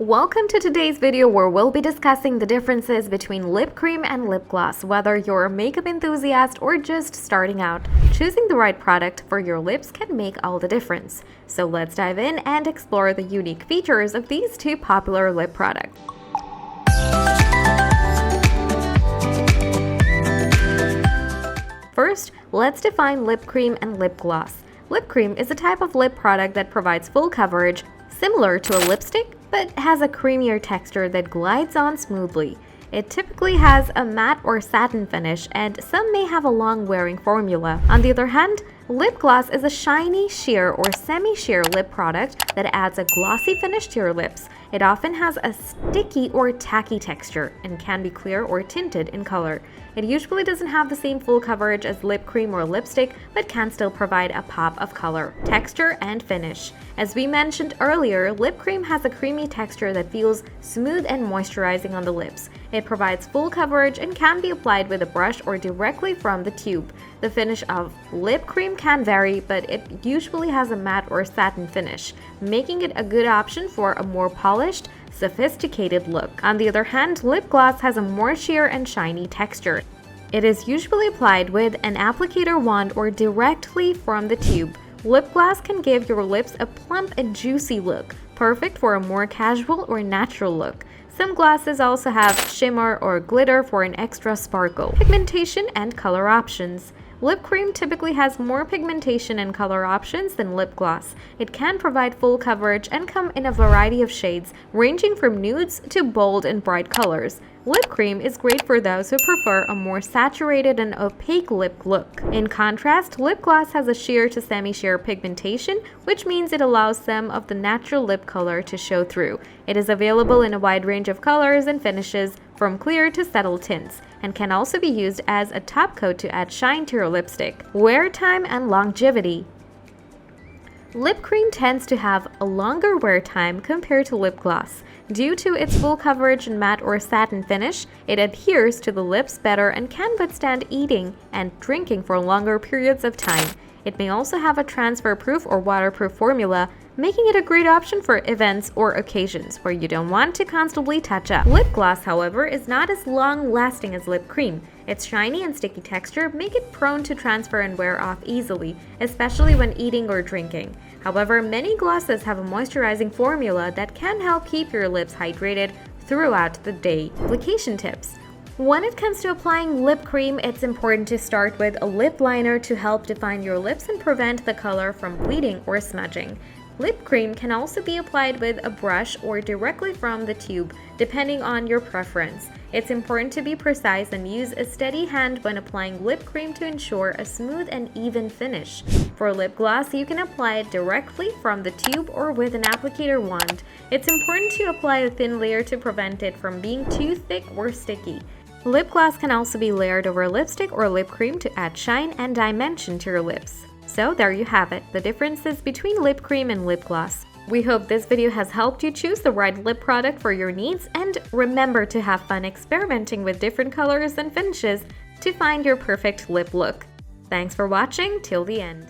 Welcome to today's video where we'll be discussing the differences between lip cream and lip gloss. Whether you're a makeup enthusiast or just starting out, choosing the right product for your lips can make all the difference. So let's dive in and explore the unique features of these two popular lip products. First, let's define lip cream and lip gloss. Lip cream is a type of lip product that provides full coverage, similar to a lipstick, but has a creamier texture that glides on smoothly. It typically has a matte or satin finish, and some may have a long-wearing formula. On the other hand, lip gloss is a shiny, sheer, or semi-sheer lip product that adds a glossy finish to your lips. It often has a sticky or tacky texture and can be clear or tinted in color. It usually doesn't have the same full coverage as lip cream or lipstick, but can still provide a pop of color, texture, and finish. As we mentioned earlier, lip cream has a creamy texture that feels smooth and moisturizing on the lips. It provides full coverage and can be applied with a brush or directly from the tube. The finish of lip cream can vary, but it usually has a matte or satin finish, making it a good option for a more polished, sophisticated look. On the other hand, lip gloss has a more sheer and shiny texture. It is usually applied with an applicator wand or directly from the tube. Lip gloss can give your lips a plump and juicy look, perfect for a more casual or natural look. Some glosses also have shimmer or glitter for an extra sparkle. Pigmentation and color options. Lip cream typically has more pigmentation and color options than lip gloss. It can provide full coverage and come in a variety of shades, ranging from nudes to bold and bright colors. Lip cream is great for those who prefer a more saturated and opaque lip look. In contrast, lip gloss has a sheer to semi-sheer pigmentation, which means it allows some of the natural lip color to show through. It is available in a wide range of colors and finishes, from clear to subtle tints, and can also be used as a top coat to add shine to your lipstick. Wear time and longevity. Lip cream tends to have a longer wear time compared to lip gloss. Due to its full coverage and matte or satin finish, it adheres to the lips better and can withstand eating and drinking for longer periods of time. It may also have a transfer-proof or waterproof formula, making it a great option for events or occasions where you don't want to constantly touch up. Lip gloss, however, is not as long-lasting as lip cream. Its shiny and sticky texture make it prone to transfer and wear off easily, especially when eating or drinking. However, many glosses have a moisturizing formula that can help keep your lips hydrated throughout the day. Application tips. When it comes to applying lip cream, it's important to start with a lip liner to help define your lips and prevent the color from bleeding or smudging. Lip cream can also be applied with a brush or directly from the tube, depending on your preference. It's important to be precise and use a steady hand when applying lip cream to ensure a smooth and even finish. For lip gloss, you can apply it directly from the tube or with an applicator wand. It's important to apply a thin layer to prevent it from being too thick or sticky. Lip gloss can also be layered over lipstick or lip cream to add shine and dimension to your lips. So there you have it, the differences between lip cream and lip gloss. We hope this video has helped you choose the right lip product for your needs, and remember to have fun experimenting with different colors and finishes to find your perfect lip look. Thanks for watching till the end.